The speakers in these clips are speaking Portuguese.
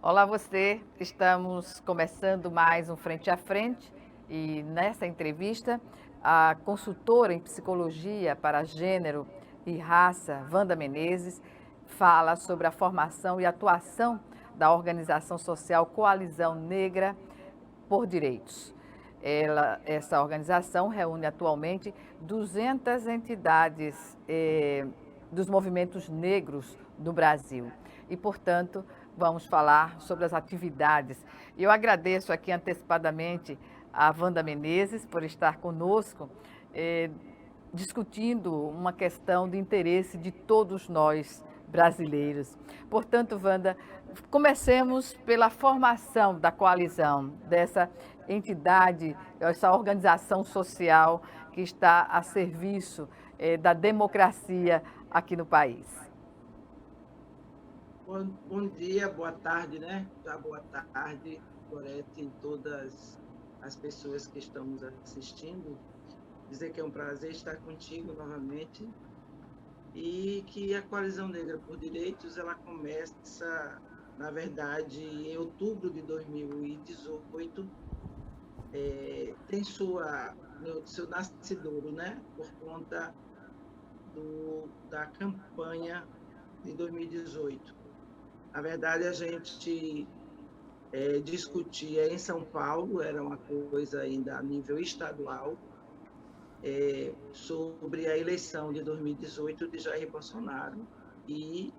Olá você, estamos começando mais um Frente a Frente e nessa entrevista a consultora em psicologia para gênero e raça, Wanda Menezes, fala sobre a formação e atuação da organização social Coalizão Negra por Direitos. Essa organização reúne atualmente 200 entidades dos movimentos negros no Brasil. E, portanto, vamos falar sobre as atividades. Eu agradeço aqui antecipadamente a Wanda Menezes por estar conosco, discutindo uma questão de interesse de todos nós brasileiros. Portanto, Wanda, comecemos pela formação da coalizão, dessa entidade, essa organização social que está a serviço da democracia aqui no país. Bom dia, boa tarde, né? Já boa tarde, Gorete, e todas as pessoas que estão nos assistindo. Dizer que é um prazer estar contigo novamente e que a Coalizão Negra por Direitos, ela começa, na verdade, em outubro de 2018, tem seu nascidouro, né? Por conta da campanha de 2018. Na verdade, a gente discutia em São Paulo, era uma coisa ainda a nível estadual, sobre a eleição de 2018 de Jair Bolsonaro e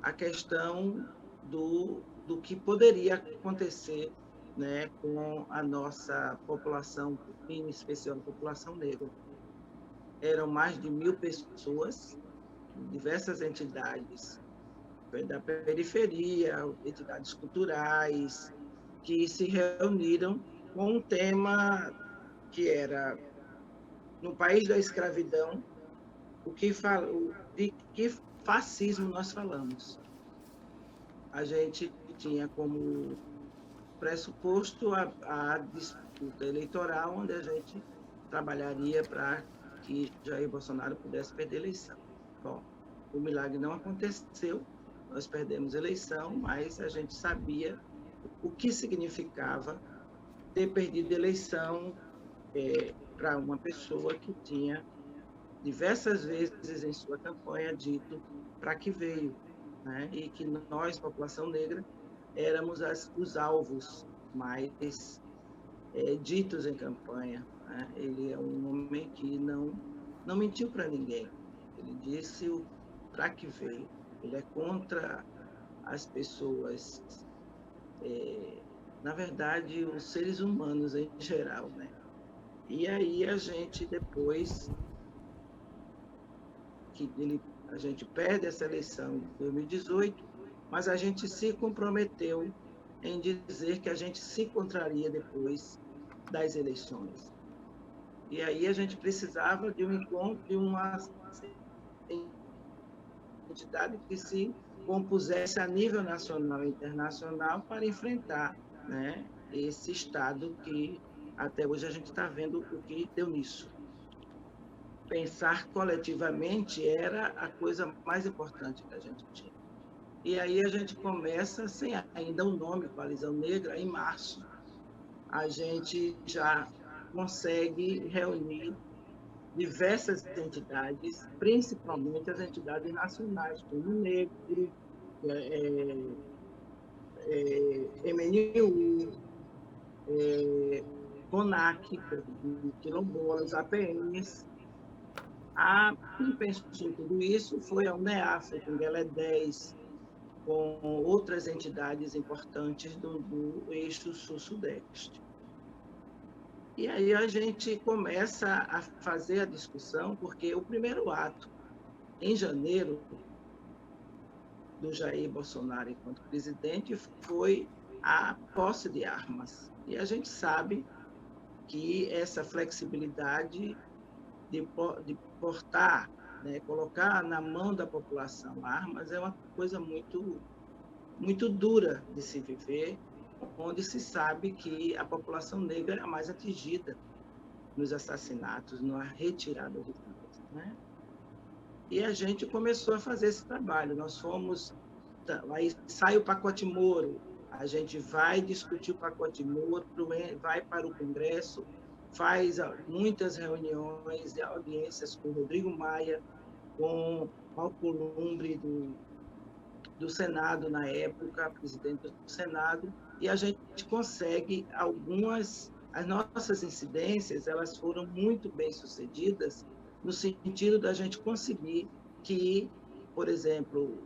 a questão do que poderia acontecer, né, com a nossa população, em especial a população negra. Eram mais de 1.000 pessoas, diversas entidades da periferia, entidades culturais, que se reuniram com um tema que era, no país da escravidão, de que fascismo nós falamos. A gente tinha como pressuposto a disputa eleitoral, onde a gente trabalharia para que Jair Bolsonaro pudesse perder a eleição. Bom, o milagre não aconteceu, nós perdemos a eleição, mas a gente sabia o que significava ter perdido a eleição para uma pessoa que tinha diversas vezes em sua campanha dito para que veio, né? E que nós, população negra, éramos os alvos mais ditos em campanha, né? Ele é um homem que não mentiu para ninguém. Ele disse o para que veio. Ele é contra as pessoas, na verdade, os seres humanos em geral, né? E aí a gente depois a gente perde essa eleição de 2018, mas a gente se comprometeu em dizer que a gente se encontraria depois das eleições. E aí a gente precisava de um encontro, de uma entidade que se compusesse a nível nacional e internacional para enfrentar, né, esse Estado que até hoje a gente está vendo o que deu nisso. Pensar coletivamente era a coisa mais importante que a gente tinha. E aí a gente começa, sem ainda o nome Coalizão Negra, em março. A gente já consegue reunir diversas entidades, principalmente as entidades nacionais, como o Negro, MNU, CONAC, quilombolas, APNs. Quem pensou tudo isso foi a UNEAF, com Guelé 10, com outras entidades importantes do eixo sul-sudeste. E aí a gente começa a fazer a discussão, porque o primeiro ato, em janeiro, do Jair Bolsonaro enquanto presidente, foi a posse de armas. E a gente sabe que essa flexibilidade de portar, né, colocar na mão da população armas é uma coisa muito, muito dura de se viver, onde se sabe que a população negra é a mais atingida nos assassinatos, na retirada de armas, né? E a gente começou a fazer esse trabalho. Nós fomos, aí sai o pacote Moro, A gente vai discutir o pacote Moro, vai para o Congresso, faz muitas reuniões e audiências com Rodrigo Maia, com Alcolumbre do Senado na época, presidente do Senado, e a gente consegue as nossas incidências, elas foram muito bem sucedidas no sentido da gente conseguir que, por exemplo,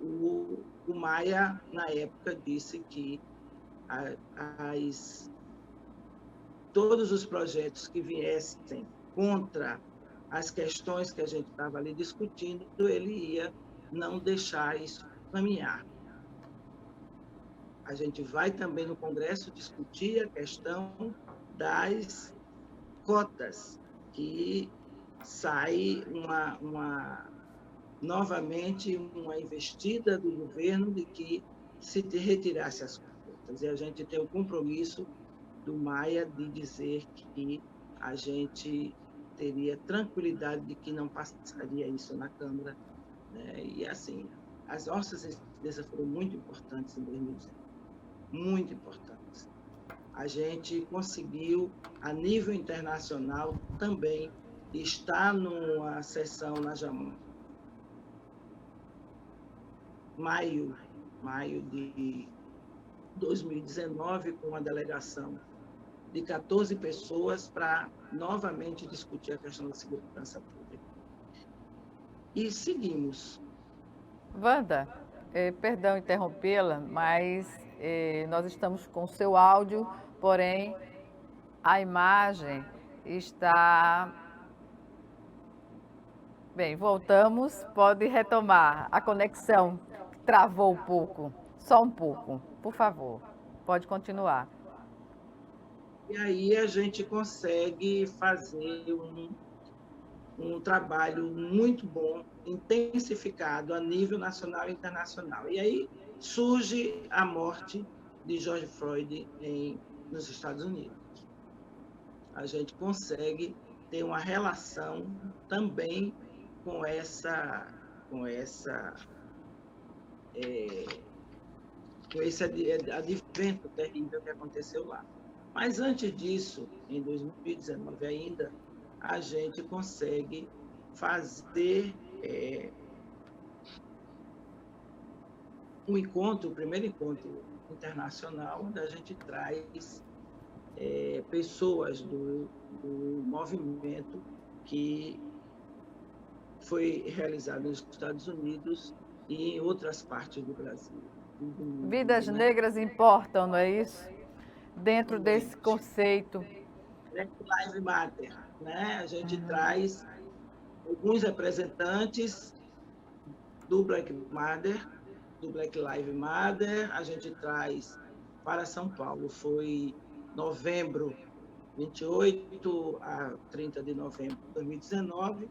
o Maia, na época, disse que todos os projetos que viessem contra as questões que a gente estava ali discutindo, ele ia não deixar isso caminhar. A gente vai também no Congresso discutir a questão das cotas, que sai novamente uma investida do governo de que se retirasse as cotas. E a gente tem o compromisso do Maia de dizer que a gente teria tranquilidade de que não passaria isso na Câmara, né? E, assim, as nossas incidências foram muito importantes em 2019, muito importantes. A gente conseguiu, a nível internacional, também estar numa sessão na Jamaica, maio de 2019, com uma delegação de 14 pessoas para novamente discutir a questão da segurança pública. E seguimos. Wanda, perdão interrompê-la, mas nós estamos com o seu áudio, porém a imagem está... Bem, voltamos, pode retomar. A conexão travou um pouco, só um pouco, por favor, pode continuar. E aí a gente consegue fazer um trabalho muito bom, intensificado a nível nacional e internacional. E aí surge a morte de George Floyd nos Estados Unidos. A gente consegue ter uma relação também com esse advento terrível que aconteceu lá. Mas antes disso, em 2019 ainda, a gente consegue fazer o primeiro encontro internacional, onde a gente traz pessoas do movimento que foi realizado nos Estados Unidos e em outras partes do Brasil. Vidas negras importam, não é isso? Dentro desse conceito. Black Lives Matter, né? A gente traz alguns representantes do Black Lives Matter, a gente traz para São Paulo. Foi novembro, 28 a 30 de novembro de 2019.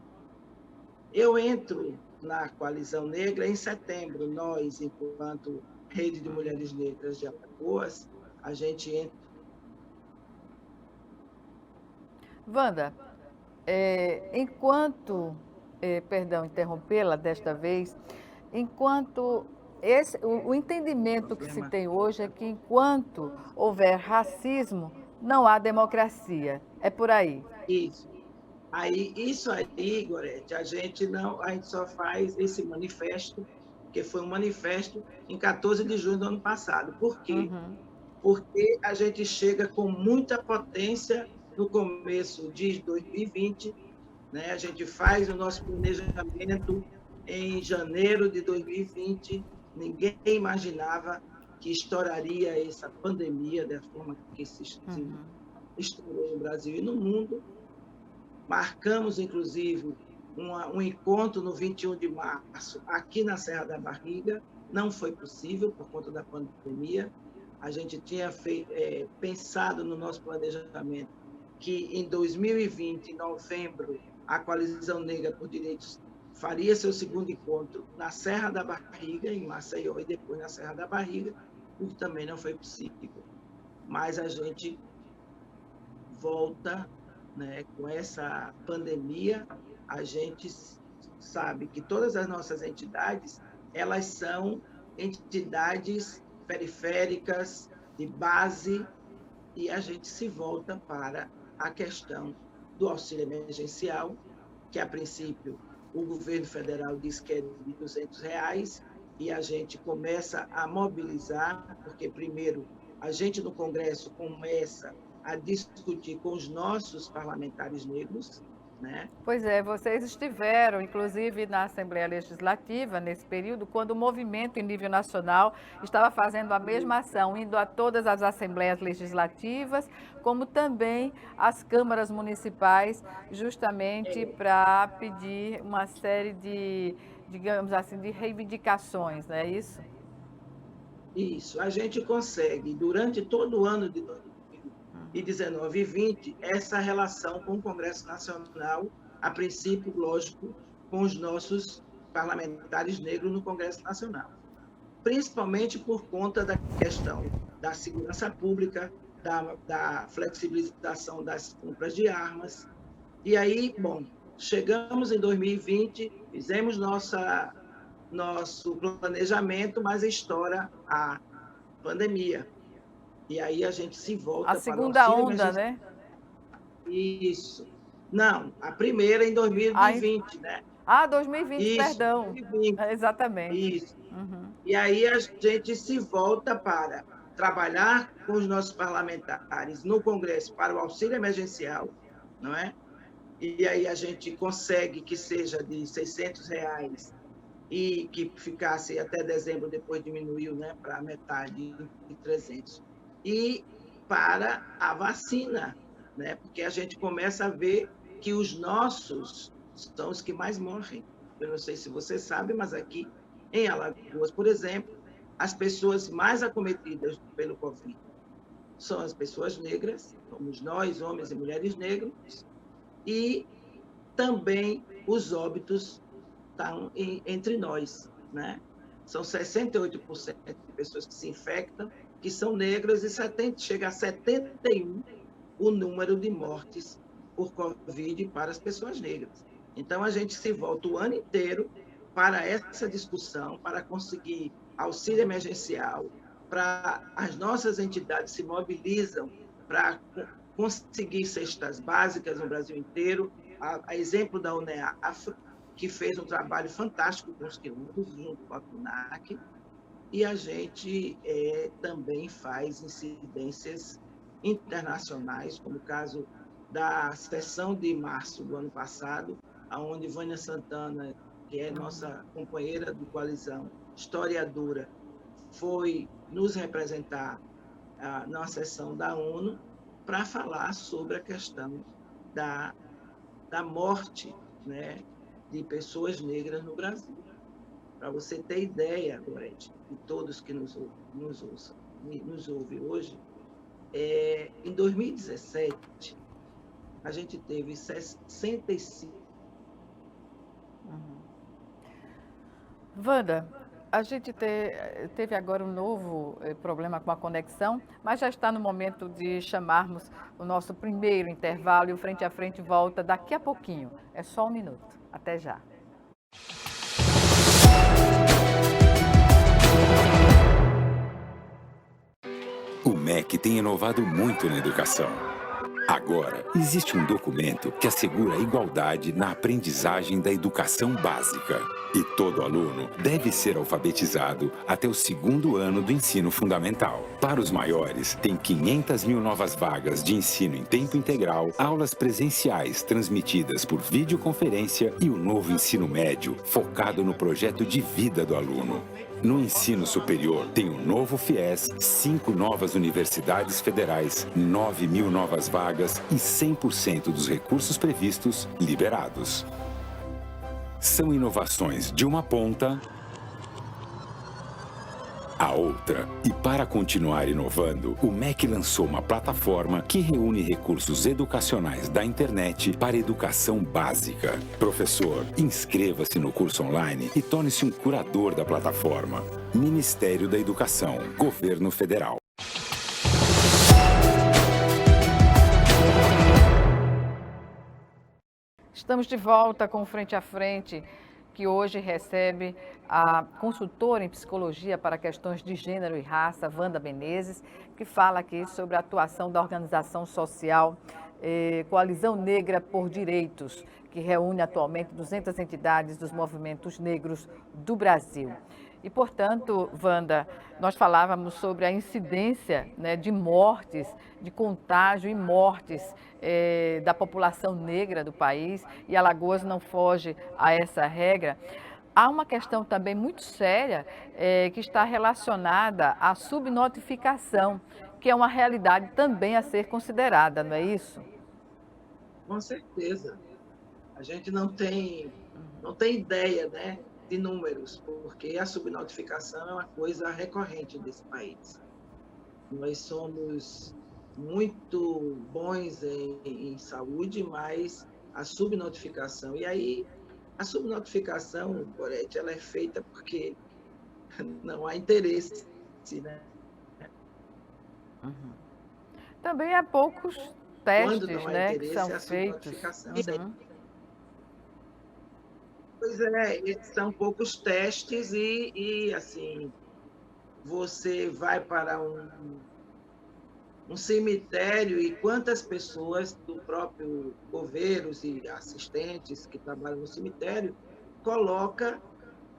Eu entro na Coalizão Negra em setembro. Nós, enquanto Rede de Mulheres Negras de Alagoas, a gente entra. Wanda, perdão interrompê-la desta vez, enquanto o entendimento que se tem hoje é que enquanto houver racismo, não há democracia. É por aí. Isso aí, Gorete, a gente só faz esse manifesto, que foi um manifesto em 14 de junho do ano passado. Por quê? Porque a gente chega com muita potência no começo de 2020, né? A gente faz o nosso planejamento em janeiro de 2020, ninguém imaginava que estouraria essa pandemia da forma que se estourou no Brasil e no mundo. Marcamos, inclusive, um encontro no 21 de março, aqui na Serra da Barriga. Não foi possível por conta da pandemia. A gente tinha pensado no nosso planejamento que em 2020, em novembro, a Coalizão Negra por Direitos faria seu segundo encontro na Serra da Barriga, em Maceió, e depois na Serra da Barriga, o que também não foi possível. Mas a gente volta, né, com essa pandemia. A gente sabe que todas as nossas entidades, elas são entidades periféricas, de base, e a gente se volta para a questão do auxílio emergencial, que a princípio o governo federal diz que é de R$ 200, e a gente começa a mobilizar, porque primeiro a gente no Congresso começa a discutir com os nossos parlamentares negros, né? Pois é, vocês estiveram, inclusive, na Assembleia Legislativa, nesse período, quando o movimento em nível nacional estava fazendo a mesma ação, indo a todas as assembleias legislativas, como também às câmaras municipais, justamente para pedir uma série de, digamos assim, de reivindicações, não é isso? Isso, a gente consegue, durante todo o ano de 2019 e 2020, essa relação com o Congresso Nacional, a princípio, lógico, com os nossos parlamentares negros no Congresso Nacional, principalmente por conta da questão da segurança pública, da flexibilização das compras de armas. E aí, bom, chegamos em 2020, fizemos nosso planejamento, mas estoura a pandemia. E aí a gente se volta a segunda para o onda, né? Isso. Não, a primeira em 2020, né? 2020, isso, perdão. 2020. Exatamente. Isso. Uhum. E aí a gente se volta para trabalhar com os nossos parlamentares no Congresso para o auxílio emergencial, não é? E aí a gente consegue que seja de R$ 600 e que ficasse até dezembro, depois diminuiu, né, para metade de 300. E para a vacina, né? Porque a gente começa a ver que os nossos são os que mais morrem. Eu não sei se você sabe, mas aqui em Alagoas, por exemplo, as pessoas mais acometidas pelo Covid são as pessoas negras, somos nós, homens e mulheres negros, e também os óbitos estão entre nós, né? São 68% de pessoas que se infectam que são negras, e chega a 71% o número de mortes por Covid para as pessoas negras. Então, a gente se volta o ano inteiro para essa discussão, para conseguir auxílio emergencial, para as nossas entidades se mobilizam para conseguir cestas básicas no Brasil inteiro, a exemplo da UNEAF, que fez um trabalho fantástico com os quilombos, junto com a CUNAC, e a gente também faz incidências internacionais, como o caso da sessão de março do ano passado, onde Vânia Santana, que é nossa companheira de coalizão, historiadora, foi nos representar na sessão da ONU para falar sobre a questão da morte, né, de pessoas negras no Brasil. Para você ter ideia, Gorete, e todos que nos ouvem hoje, em 2017, a gente teve 65. Wanda, a gente teve agora um novo problema com a conexão, mas já está no momento de chamarmos o nosso primeiro intervalo e o Frente a Frente volta daqui a pouquinho. É só um minuto. Até já. O MEC tem inovado muito na educação. Agora, existe um documento que assegura a igualdade na aprendizagem da educação básica. E todo aluno deve ser alfabetizado até o 2º ano do ensino fundamental. Para os maiores, tem 500 mil novas vagas de ensino em tempo integral, aulas presenciais transmitidas por videoconferência e o novo ensino médio, focado no projeto de vida do aluno. No ensino superior, tem um novo FIES, 5 novas universidades federais, 9 mil novas vagas e 100% dos recursos previstos liberados. São inovações de uma ponta à outra. E para continuar inovando, o MEC lançou uma plataforma que reúne recursos educacionais da internet para educação básica. Professor, inscreva-se no curso online e torne-se um curador da plataforma. Ministério da Educação, Governo Federal. Estamos de volta com o Frente a Frente que hoje recebe a consultora em psicologia para questões de gênero e raça, Wanda Menezes, que fala aqui sobre a atuação da organização social Coalizão Negra por Direitos, que reúne atualmente 200 entidades dos movimentos negros do Brasil. E, portanto, Wanda, nós falávamos sobre a incidência, né, de mortes, de contágio e mortes da população negra do país, e Alagoas não foge a essa regra. Há uma questão também muito séria que está relacionada à subnotificação, que é uma realidade também a ser considerada, não é isso? Com certeza. A gente não tem ideia, né, de números, porque a subnotificação é uma coisa recorrente desse país. Nós somos muito bons em saúde, mas a subnotificação, e aí a subnotificação, Gorete, ela é feita porque não há interesse, né? Uhum. Também há poucos Quando testes, não há né, que interesse, são é a feitos. subnotificação. Uhum. Pois é, são poucos testes e assim, você vai para um cemitério e quantas pessoas do próprio coveiros e assistentes que trabalham no cemitério coloca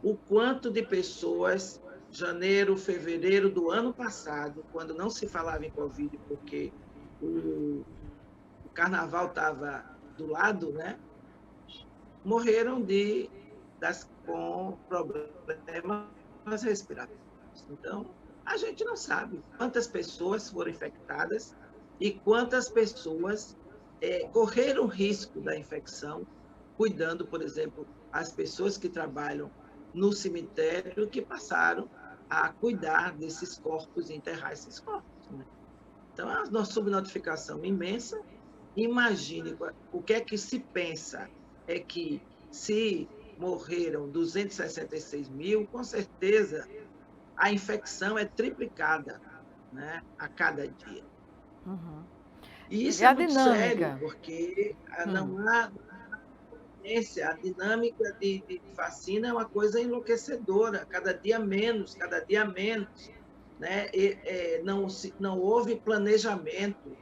o quanto de pessoas, janeiro, fevereiro do ano passado, quando não se falava em Covid, porque o carnaval estava do lado, né? Morreram com problemas respiratórios. Então, a gente não sabe quantas pessoas foram infectadas e quantas pessoas correram risco da infecção, cuidando, por exemplo, as pessoas que trabalham no cemitério, que passaram a cuidar desses corpos e enterrar esses corpos, né? Então, é uma subnotificação imensa. Imagine o que é que se pensa, é que se morreram 266 mil, com certeza a infecção é triplicada, né, a cada dia. Uhum. E isso E é a muito dinâmica? sério, porque não há ciência, a dinâmica de vacina é uma coisa enlouquecedora, cada dia menos, né? Não houve planejamento.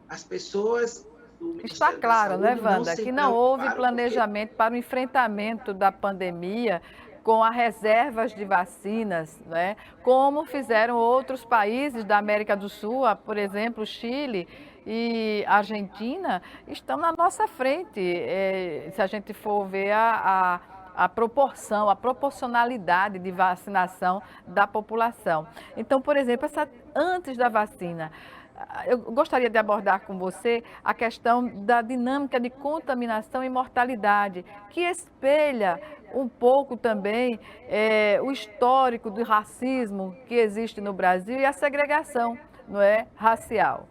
As pessoas do Está Ministério da claro, né, Saúde não Wanda, se que não houve preocuparam, porque planejamento para o enfrentamento da pandemia com as reservas de vacinas, né? Como fizeram outros países da América do Sul, por exemplo, Chile e Argentina, estão na nossa frente, se a gente for ver a proporção, a proporcionalidade de vacinação da população. Então, por exemplo, antes da vacina, eu gostaria de abordar com você a questão da dinâmica de contaminação e mortalidade, que espelha um pouco também o histórico do racismo que existe no Brasil e a segregação, não é, racial.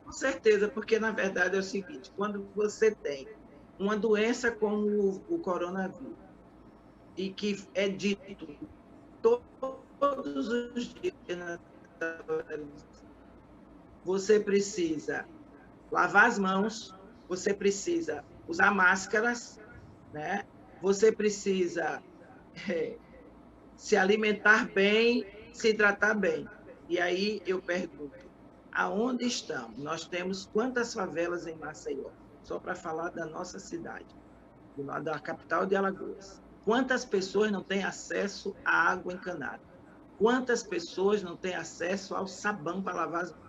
com certeza, porque na verdade é o seguinte, quando você tem uma doença como o coronavírus, e que é dito todos os dias na televisão, você precisa lavar as mãos, você precisa usar máscaras, né? Você precisa se alimentar bem, se tratar bem. E aí eu pergunto, aonde estamos? Nós temos quantas favelas em Maceió? Só para falar da nossa cidade, da capital de Alagoas. Quantas pessoas não têm acesso à água encanada? Quantas pessoas não têm acesso ao sabão para lavar as mãos?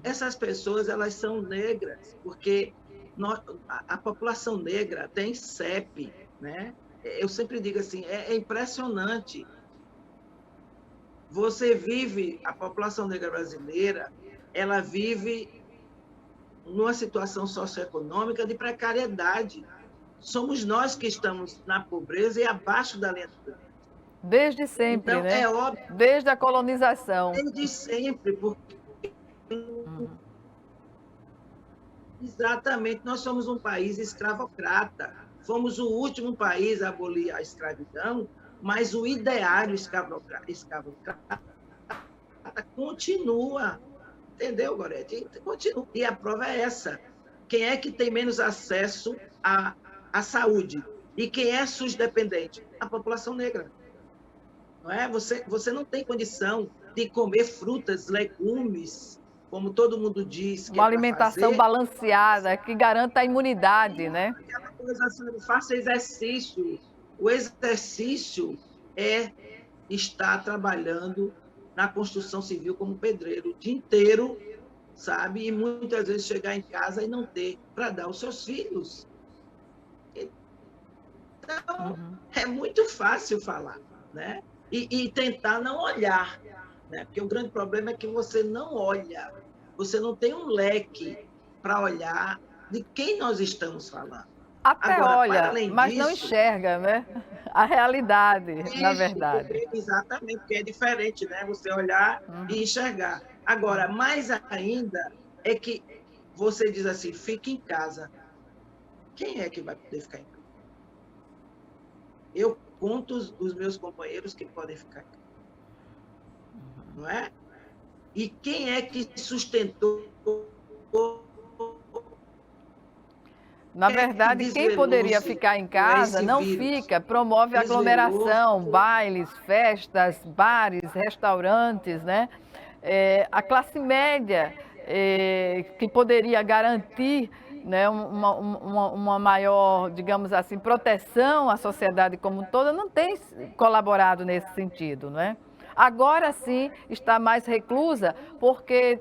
Essas pessoas, elas são negras, porque a população negra tem CEP, né? Eu sempre digo assim, é impressionante. A população negra brasileira, ela vive numa situação socioeconômica de precariedade. Somos nós que estamos na pobreza e abaixo da linha do pobreza. Desde sempre, então, né? É óbvio. Desde a colonização. Desde sempre, porque exatamente, nós somos um país escravocrata. Fomos o último país a abolir a escravidão, mas o ideário escravocrata continua. Entendeu, Gorete? Continua. E a prova é essa. Quem é que tem menos acesso à a saúde. E quem é SUS dependente? A população negra. Não é? Você não tem condição de comer frutas, legumes, como todo mundo diz que Uma é para alimentação fazer. balanceada, que garanta a imunidade, né? Aquela coisa assim, faça exercício. O exercício é estar trabalhando na construção civil como pedreiro o dia inteiro, sabe? E muitas vezes chegar em casa e não ter para dar aos seus filhos. Então, é muito fácil falar, né? E tentar não olhar, né? Porque o grande problema é que você não olha, você não tem um leque para olhar de quem nós estamos falando. Até Agora, para olha, além mas não disso, enxerga, né? A realidade, na isso, verdade. exatamente, porque é diferente, né? Você olhar e enxergar. Agora, mais ainda é que você diz assim, fique em casa. Quem é que vai poder ficar em casa? Eu conto os meus companheiros que podem ficar em casa. Não é? E quem é que sustentou? Na verdade, quem poderia ficar em casa não fica, promove aglomeração, bailes, festas, bares, restaurantes, né? A classe média, que poderia garantir, né, uma maior, digamos assim, proteção à sociedade como um todo, não tem colaborado nesse sentido, não é? Agora sim está mais reclusa, porque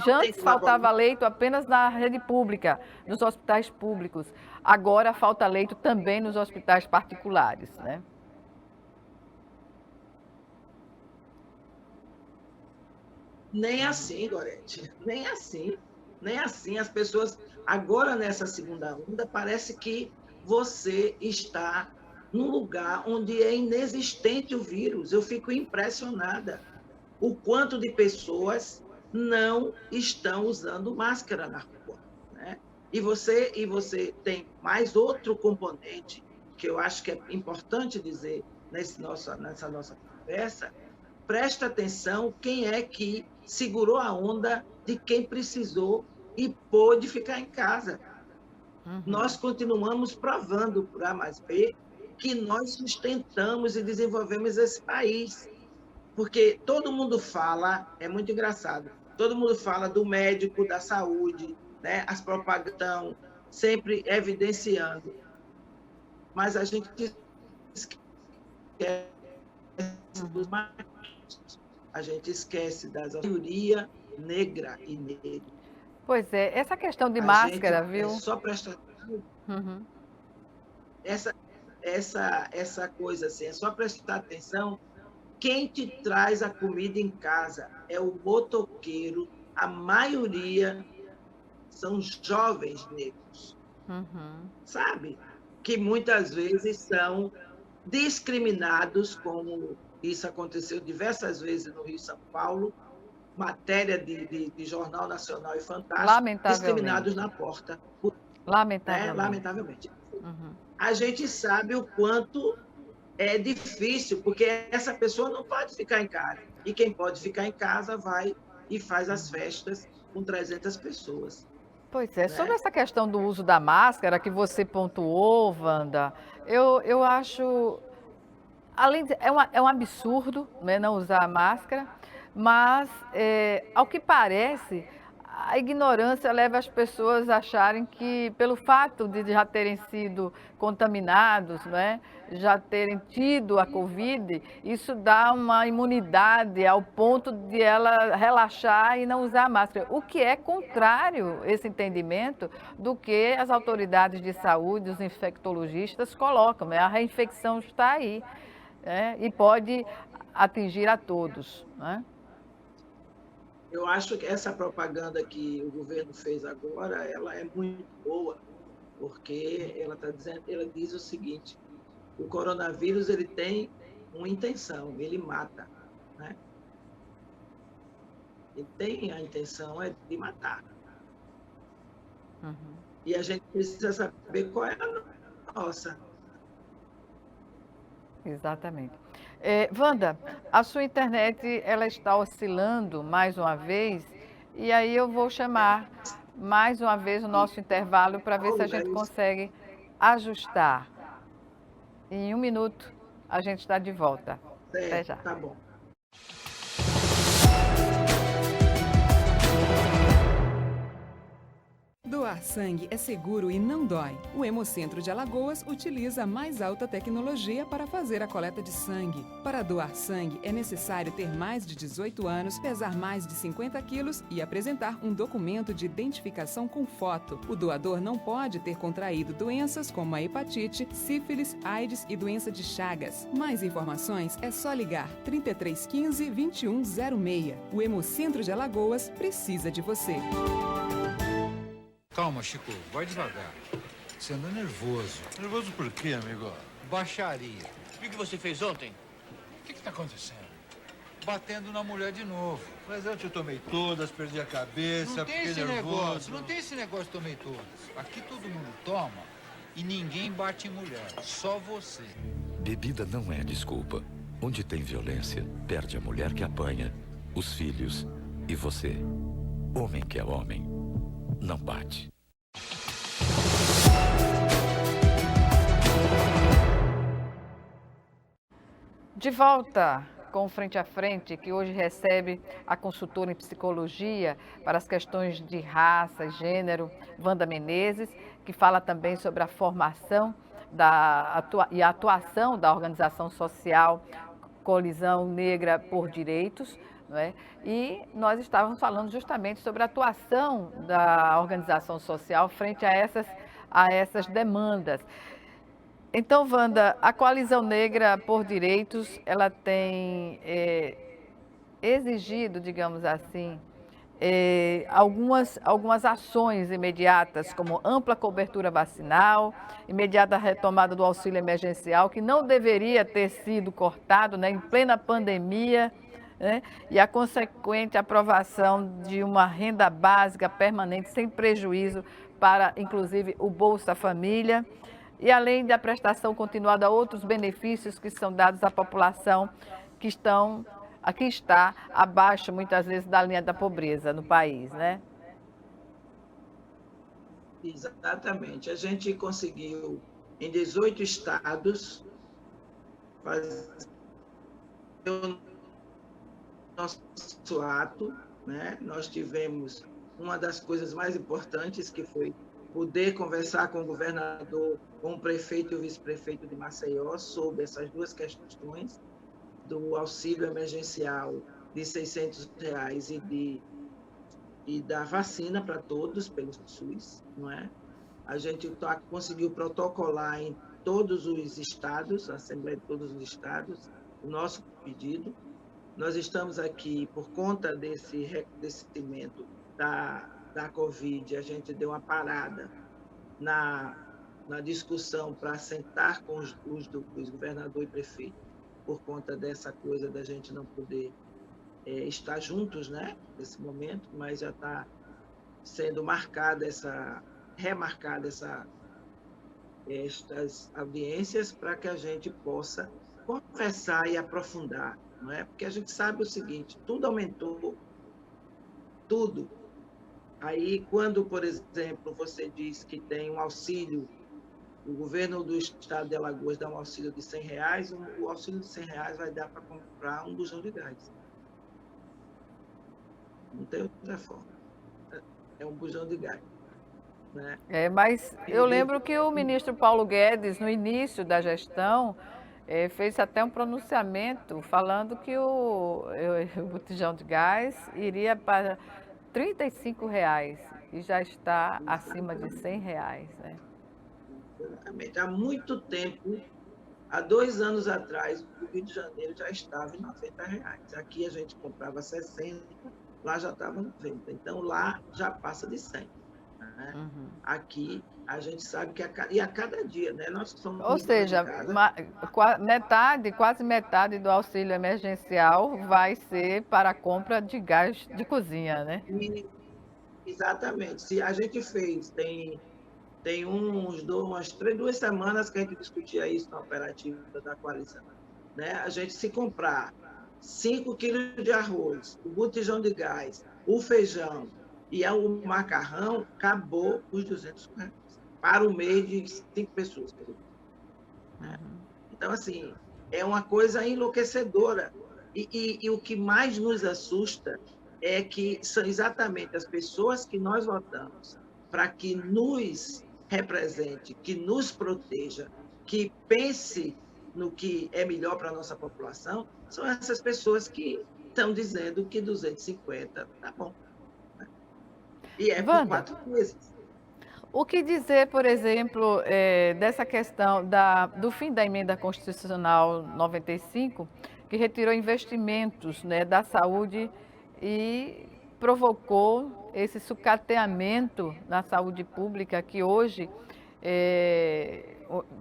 antes faltava leito apenas na rede pública, nos hospitais públicos. Agora falta leito também nos hospitais particulares, né? Nem assim, Gorete, nem assim. Nem assim. As pessoas, agora nessa segunda onda, parece que você está num lugar onde é inexistente o vírus. Eu fico impressionada o quanto de pessoas não estão usando máscara na rua, né? E você tem mais outro componente que eu acho que é importante dizer nessa nossa conversa. Presta atenção quem é que segurou a onda de quem precisou e pôde ficar em casa. Nós continuamos provando por A mais B que nós sustentamos e desenvolvemos esse país. Porque todo mundo fala, é muito engraçado, todo mundo fala do médico, da saúde, né? As propagandas estão sempre evidenciando. Mas a gente esquece dos machos, a gente esquece da maioria negra e negra. Pois é, essa questão de máscara, viu? Só presta essa coisa assim, é só prestar atenção. Quem te traz a comida em casa é o motoqueiro, a maioria são jovens negros, sabe? Que muitas vezes são discriminados, como isso aconteceu diversas vezes no Rio e São Paulo, matéria de Jornal Nacional e Fantástico, discriminados na porta. Lamentavelmente. Lamentavelmente. A gente sabe o quanto é difícil, porque essa pessoa não pode ficar em casa. E quem pode ficar em casa vai e faz as festas com 300 pessoas. Pois é, sobre essa questão do uso da máscara que você pontuou, Wanda, eu acho, é um absurdo, né, não usar a máscara, mas, ao que parece, a ignorância leva as pessoas a acharem que, pelo fato de já terem sido contaminados, né, já terem tido a Covid, isso dá uma imunidade ao ponto de ela relaxar e não usar máscara, o que é contrário, esse entendimento, do que as autoridades de saúde, os infectologistas colocam, né? A reinfecção está aí, né, e pode atingir a todos, né? Eu acho que essa propaganda que o governo fez agora, ela é muito boa, porque ela diz o seguinte: o coronavírus ele tem uma intenção, ele mata, né? Ele tem a intenção de matar. E a gente precisa saber qual é a nossa. Exatamente. Wanda, a sua internet ela está oscilando mais uma vez, e aí eu vou chamar mais uma vez o nosso intervalo para ver se a gente consegue ajustar. Em 1 minuto, a gente está de volta. Até já. Tá bom. Doar sangue é seguro e não dói. O Hemocentro de Alagoas utiliza a mais alta tecnologia para fazer a coleta de sangue. Para doar sangue, é necessário ter mais de 18 anos, pesar mais de 50 quilos e apresentar um documento de identificação com foto. O doador não pode ter contraído doenças como a hepatite, sífilis, AIDS e doença de Chagas. Mais informações é só ligar 3315 2106. O Hemocentro de Alagoas precisa de você. Calma, Chico, vai devagar. Você anda nervoso. Nervoso por quê, amigo? Baixaria. O que você fez ontem? O que tá acontecendo? Batendo na mulher de novo. Mas eu te tomei todas, perdi a cabeça, Não tem fiquei esse nervoso. negócio, não tem esse negócio de tomei todas. Aqui todo mundo toma e ninguém bate em mulher, só você. Bebida não é desculpa. Onde tem violência, perde a mulher que apanha, os filhos e você. Homem que é homem, não bate. De volta com o Frente a Frente, que hoje recebe a consultora em psicologia para as questões de raça e gênero, Wanda Menezes, que fala também sobre a formação e a atuação da organização social Colisão Negra por Direitos. Não é? E nós estávamos falando justamente sobre a atuação da organização social frente a essas demandas. Então, Wanda, a Coalizão Negra por Direitos, ela tem exigido, digamos assim, algumas ações imediatas, como ampla cobertura vacinal, imediata retomada do auxílio emergencial, que não deveria ter sido cortado, né, em plena pandemia, né, e a consequente aprovação de uma renda básica permanente, sem prejuízo para, inclusive, o Bolsa Família, e além da prestação continuada a outros benefícios que são dados à população que está abaixo, muitas vezes, da linha da pobreza no país, né? Exatamente. A gente conseguiu, em 18 estados, fazer o nosso ato, né? Nós tivemos uma das coisas mais importantes, que foi poder conversar com o governador, com o prefeito e o vice-prefeito de Maceió sobre essas duas questões, do auxílio emergencial de R$600 e da vacina para todos pelo SUS, não é? A gente conseguiu protocolar em todos os estados, a Assembleia de todos os estados, o nosso pedido. Nós estamos aqui por conta desse recrudescimento da Covid, a gente deu uma parada na discussão para sentar com os governador e prefeito, por conta dessa coisa da gente não poder estar juntos, né, nesse momento, mas já está sendo remarcada estas audiências para que a gente possa conversar e aprofundar, não é? Porque a gente sabe o seguinte, tudo aumentou, tudo. Aí, quando, por exemplo, você diz que tem um auxílio, o governo do estado de Alagoas dá um auxílio de R$100, o auxílio de R$100 vai dar para comprar um bujão de gás. Não tem outra forma. É um bujão de gás. Né? Mas eu lembro que o ministro Paulo Guedes, no início da gestão, fez até um pronunciamento falando que o botijão de gás iria para R$35 e já está acima de R$100, né? Exatamente. Há muito tempo, há 2 anos atrás, o Rio de Janeiro já estava em R$90. Aqui a gente comprava 60, lá já estava 90. Então lá já passa de 100. Né? Uhum. Aqui a gente sabe que a cada dia, né? Nós somos. Ou seja, quase metade do auxílio emergencial vai ser para a compra de gás de cozinha, né? Exatamente. Se a gente fez, tem umas 2 semanas que a gente discutia isso na operativa da coalizão. Né? A gente, se comprar 5 quilos de arroz, o botijão de gás, o feijão e o macarrão, acabou os R$200. para o mês de 5 pessoas, por exemplo, né? Então, assim, é uma coisa enlouquecedora. E o que mais nos assusta é que são exatamente as pessoas que nós votamos para que nos represente, que nos proteja, que pense no que é melhor para a nossa população, são essas pessoas que estão dizendo que 250 tá bom. Né? E é por Wanda, 4 meses. o que dizer, por exemplo, dessa questão do fim da emenda constitucional 95, que retirou investimentos, né, da saúde e provocou esse sucateamento na saúde pública, que hoje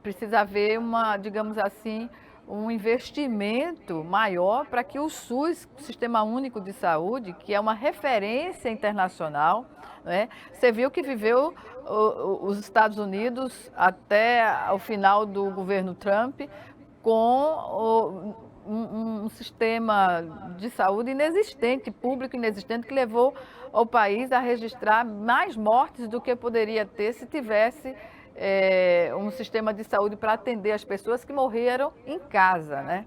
precisa haver digamos assim, um investimento maior para que o SUS, o Sistema Único de Saúde, que é uma referência internacional, né? Você viu que viveu os Estados Unidos até o final do governo Trump com um sistema de saúde inexistente, público inexistente, que levou o país a registrar mais mortes do que poderia ter se tivesse um sistema de saúde para atender as pessoas que morreram em casa, né?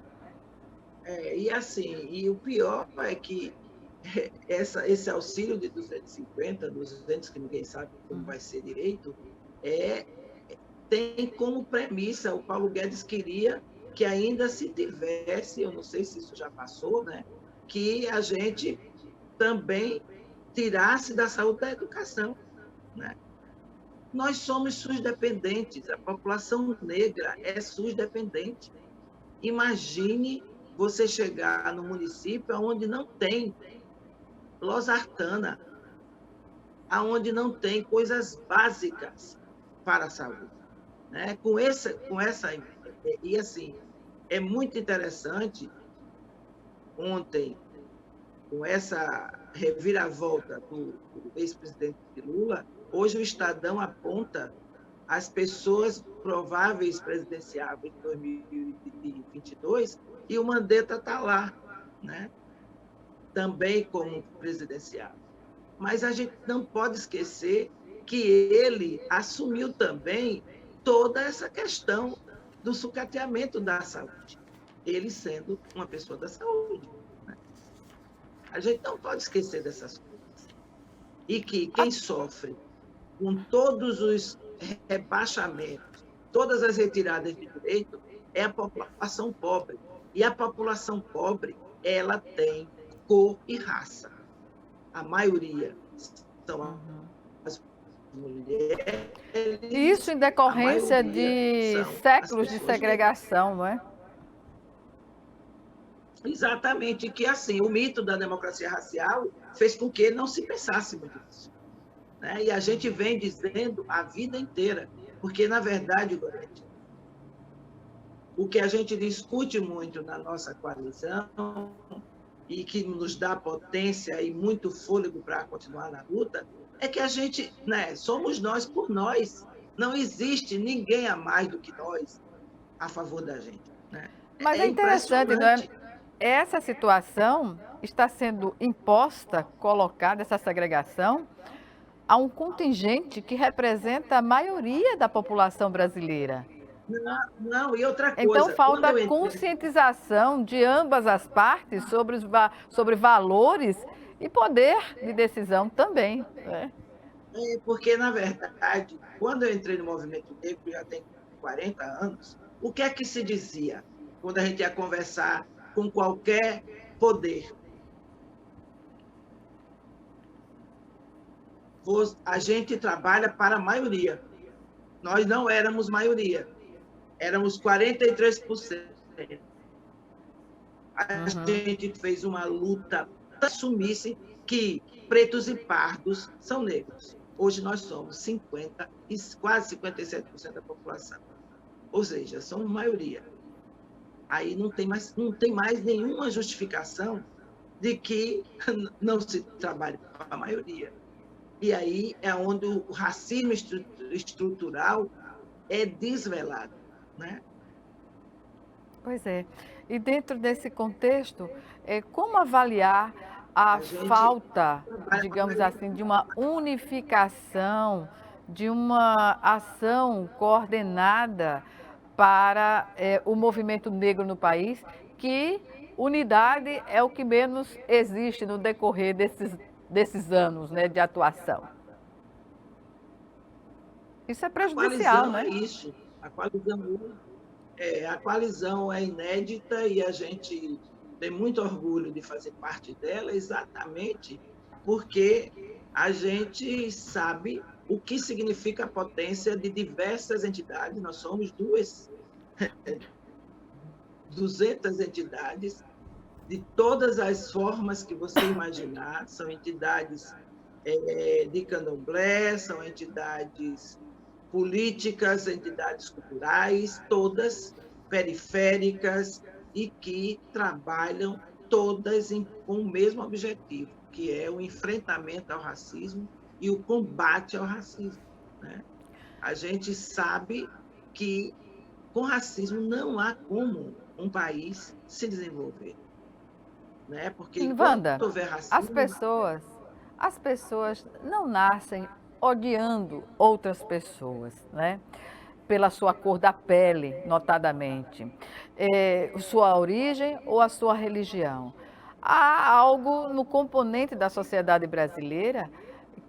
E assim, e o pior é que esse auxílio de 250, 200, que ninguém sabe como vai ser direito, tem como premissa, o Paulo Guedes queria que ainda se tivesse, eu não sei se isso já passou, né, que a gente também tirasse da saúde da educação, né? Nós somos SUS dependentes, a população negra é SUS dependente. Imagine você chegar no município onde não tem losartana, onde não tem coisas básicas para a saúde, né? E assim, é muito interessante, ontem, com essa reviravolta do ex-presidente Lula, hoje o Estadão aponta as pessoas prováveis presidenciáveis em 2022 e o Mandetta está lá, né? Também como presidenciável. Mas a gente não pode esquecer que ele assumiu também toda essa questão do sucateamento da saúde, ele sendo uma pessoa da saúde, né? A gente não pode esquecer dessas coisas. E que quem sofre com todos os rebaixamentos, todas as retiradas de direito, é a população pobre. E a população pobre, ela tem cor e raça. A maioria são as mulheres. Isso em decorrência de séculos de segregação, não é? Exatamente, que assim, o mito da democracia racial fez com que não se pensasse muito nisso, né? E a gente vem dizendo a vida inteira, porque, na verdade, Gorete, o que a gente discute muito na nossa coalizão e que nos dá potência e muito fôlego para continuar na luta, é que a gente, né, somos nós por nós. Não existe ninguém a mais do que nós a favor da gente, né? Mas é interessante, não é? Essa situação está sendo imposta, colocada, essa segregação, a um contingente que representa a maioria da população brasileira. Não, e outra coisa... Então, falta conscientização de ambas as partes sobre valores e poder de decisão também, né? Porque, na verdade, quando eu entrei no movimento negro, já tem 40 anos, o que é que se dizia quando a gente ia conversar com qualquer poder? A gente trabalha para a maioria. Nós não éramos maioria. Éramos 43%. A gente fez uma luta para assumir que pretos e pardos são negros. Hoje nós somos quase 57% da população. Ou seja, somos maioria. Aí não tem mais nenhuma justificação de que não se trabalhe para a maioria. E aí é onde o racismo estrutural é desvelado, né? Pois é. E dentro desse contexto, como avaliar a falta, digamos assim, de uma unificação de uma ação coordenada para o movimento negro no país, que unidade é o que menos existe no decorrer desses anos, né, de atuação. Isso é prejudicial, né? É isso. A coalizão é inédita e a gente tem muito orgulho de fazer parte dela, exatamente porque a gente sabe o que significa a potência de diversas entidades. Nós somos 200 entidades, de todas as formas que você imaginar. São entidades de candomblé, são entidades políticas, entidades culturais, todas periféricas e que trabalham todas com o mesmo objetivo, que é o enfrentamento ao racismo e o combate ao racismo, né? A gente sabe que com racismo não há como um país se desenvolver, né? Porque Wanda, quando houver racismo, as pessoas não nascem odiando outras pessoas, né? Pela sua cor da pele, notadamente, sua origem ou a sua religião. Há algo no componente da sociedade brasileira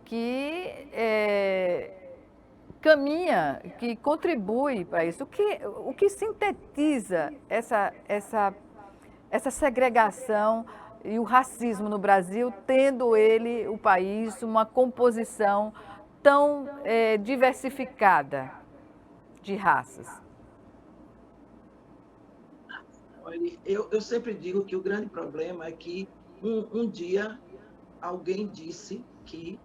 que caminha, que contribui para isso. O que sintetiza essa segregação e o racismo no Brasil, tendo o país, uma composição tão diversificada de raças? Olha, eu sempre digo que o grande problema é que um dia alguém disse que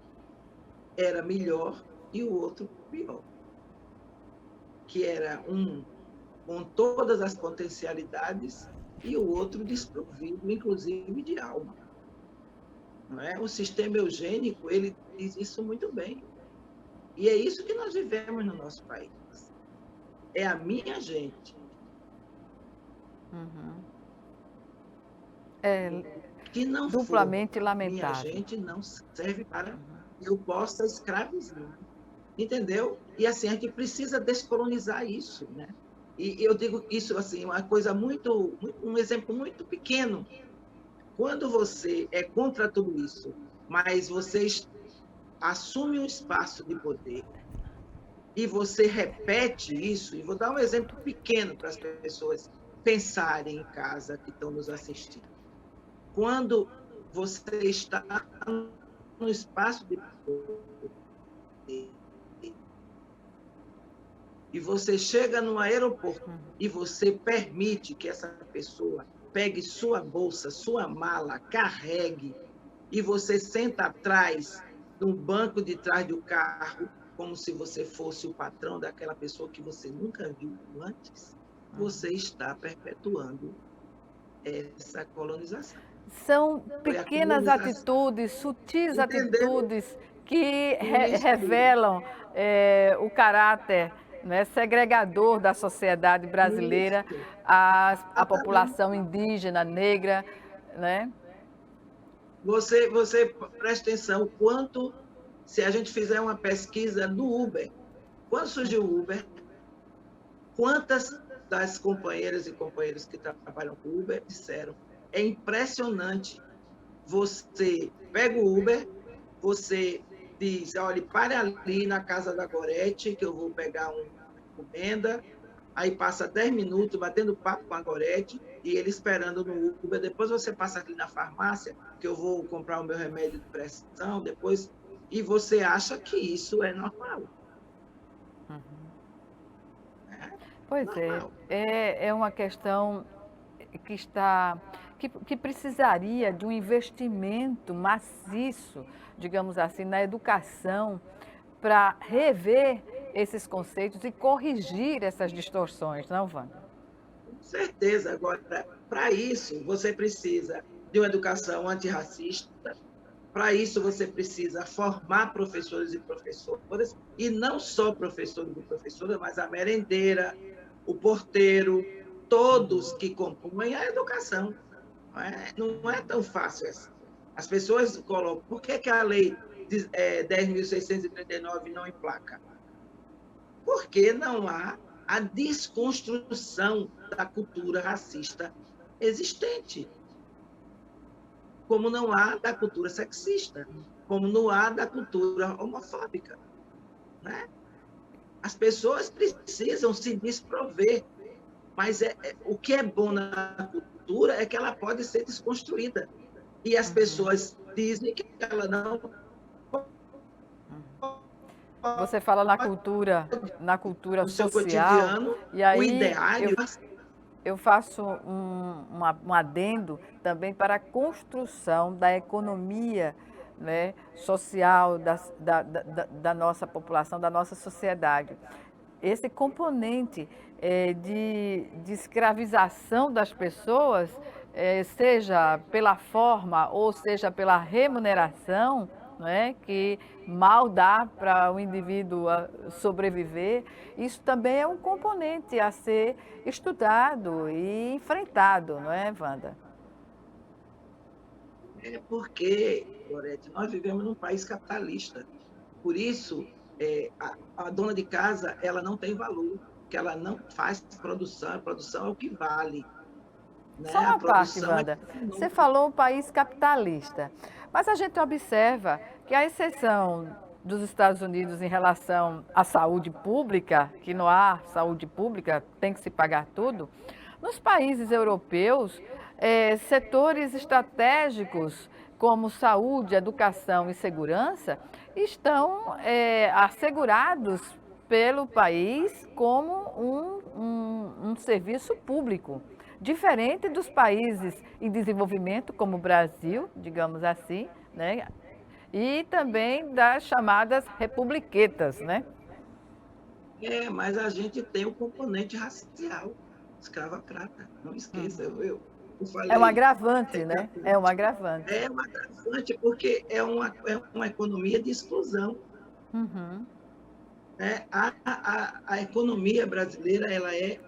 era melhor e o outro pior. Que era um com todas as potencialidades e o outro desprovido, inclusive de alma. Não é? O sistema eugênico, ele diz isso muito bem. E é isso que nós vivemos no nosso país. É a minha gente. Uhum. É que não duplamente lamentável. Minha gente não serve para que eu possa escravizar. Entendeu? E assim, a gente precisa descolonizar isso, né? E eu digo isso assim, uma coisa um exemplo muito pequeno. Quando você é contra tudo isso, mas você assume um espaço de poder e você repete isso, e vou dar um exemplo pequeno para as pessoas pensarem em casa que estão nos assistindo. Quando você está no espaço de poder e você chega no aeroporto e você permite que essa pessoa pegue sua bolsa, sua mala, carregue, e você senta atrás, no banco de trás do carro, como se você fosse o patrão daquela pessoa que você nunca viu antes, você está perpetuando essa colonização. São pequenas atitudes, sutis atitudes que revelam o caráter, né, segregador da sociedade brasileira, a população indígena, negra, né? Você presta atenção quanto, se a gente fizer uma pesquisa do Uber, quando surgiu o Uber, quantas das companheiras e companheiros que trabalham com o Uber disseram: é impressionante, você pega o Uber, você diz, olha, pare ali na casa da Gorete, que eu vou pegar uma encomenda, aí passa 10 minutos batendo papo com a Gorete, e ele esperando no Uber, depois você passa aqui na farmácia, que eu vou comprar o meu remédio de pressão, depois, e você acha que isso é normal. Pois é uma questão que precisaria de um investimento maciço, digamos assim, na educação, para rever esses conceitos e corrigir essas distorções, não, Wanda? Com certeza. Agora, para isso, você precisa de uma educação antirracista, para isso você precisa formar professores e professoras, e não só professores e professoras, mas a merendeira, o porteiro, todos que compõem a educação. Não é tão fácil assim. As pessoas colocam, por que a lei 10.639 não emplaca? Porque não há a desconstrução da cultura racista existente, como não há da cultura sexista, como não há da cultura homofóbica, né? As pessoas precisam se desprover, mas o que é bom na cultura é que ela pode ser desconstruída. E as pessoas dizem que ela não... Você fala na cultura no seu social, cotidiano, e aí o ideário... eu faço um adendo também para a construção da economia, né, social da nossa população, da nossa sociedade. Esse componente de escravização das pessoas, seja pela forma ou seja pela remuneração, né, que mal dá para o indivíduo sobreviver, isso também é um componente a ser estudado e enfrentado, não é, Wanda? É porque, Gorete, nós vivemos num país capitalista. Por isso, a dona de casa ela não tem valor, porque ela não faz produção, a produção é o que vale. Né? Só uma parte, Wanda. Você falou um país capitalista, mas a gente observa que, à exceção dos Estados Unidos em relação à saúde pública, que não há saúde pública, tem que se pagar tudo, nos países europeus, setores estratégicos como saúde, educação e segurança estão assegurados pelo país como um serviço público. Diferente dos países em desenvolvimento, como o Brasil, digamos assim, né? E também das chamadas republiquetas, né? Mas a gente tem o componente racial, escravocrata, não esqueça. Eu falei, é um agravante, né? É um agravante. É um agravante, porque é uma economia de exclusão. Uhum. A economia brasileira ela é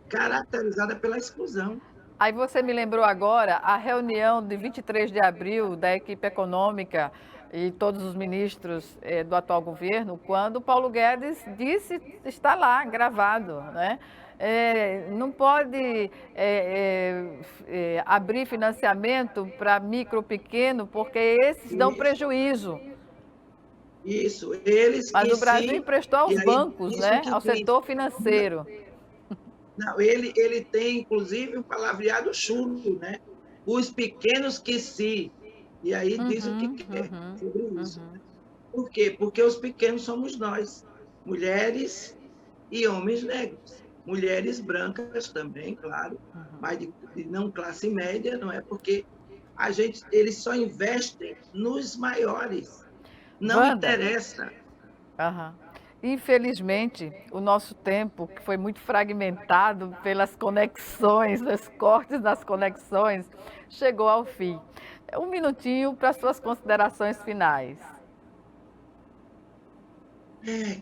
caracterizada pela exclusão. Aí você me lembrou agora a reunião de 23 de abril da equipe econômica e todos os ministros do atual governo, quando Paulo Guedes disse, está lá gravado, né? Não pode abrir financiamento para micro, pequeno, porque esses dão prejuízo. Isso, Mas o Brasil emprestou aos bancos, né? Ao setor financeiro. Não, ele tem, inclusive, um palavreado chulo, né? Os pequenos que se... E aí diz o que quer sobre isso. Por quê? Porque os pequenos somos nós, mulheres e homens negros. Mulheres brancas também, claro, mas de não classe média, não é? Porque eles só investem nos maiores. Não Wanda, interessa. Infelizmente, o nosso tempo, que foi muito fragmentado pelas conexões, os cortes das conexões, chegou ao fim. Um minutinho para suas considerações finais.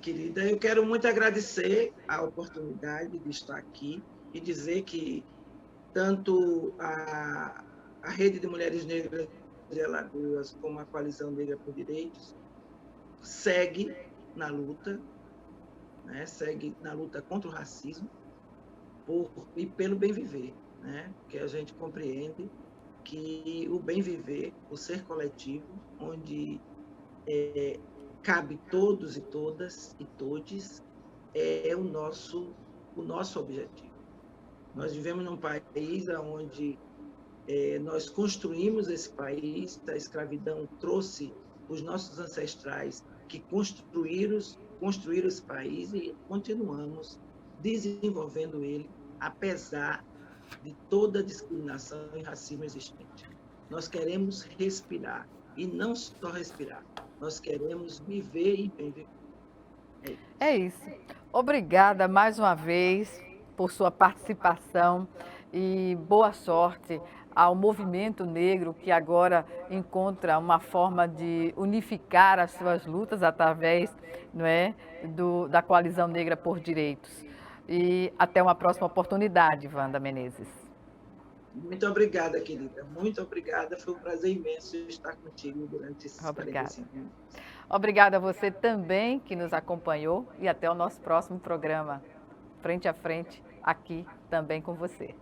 Querida, eu quero muito agradecer a oportunidade de estar aqui e dizer que tanto a Rede de Mulheres Negras de Alagoas como a Coalizão Negra por Direitos segue na luta, né? Segue na luta contra o racismo e pelo bem viver, né? Porque a gente compreende que o bem viver, o ser coletivo, onde cabe todos e todas e todes, é o nosso objetivo. Nós vivemos num país onde nós construímos esse país, a escravidão trouxe os nossos ancestrais que construíram esse país e continuamos desenvolvendo ele, apesar de toda a discriminação e racismo existente. Nós queremos respirar, e não só respirar, nós queremos viver e bem viver. É isso. Obrigada mais uma vez por sua participação e boa sorte ao movimento negro, que agora encontra uma forma de unificar as suas lutas através, não é, da Coalizão Negra por Direitos. E até uma próxima oportunidade, Wanda Menezes. Muito obrigada, querida. Muito obrigada. Foi um prazer imenso estar contigo durante esses Obrigada. 45 minutos. Obrigada a você também que nos acompanhou e até o nosso próximo programa, Frente a Frente, aqui também com você.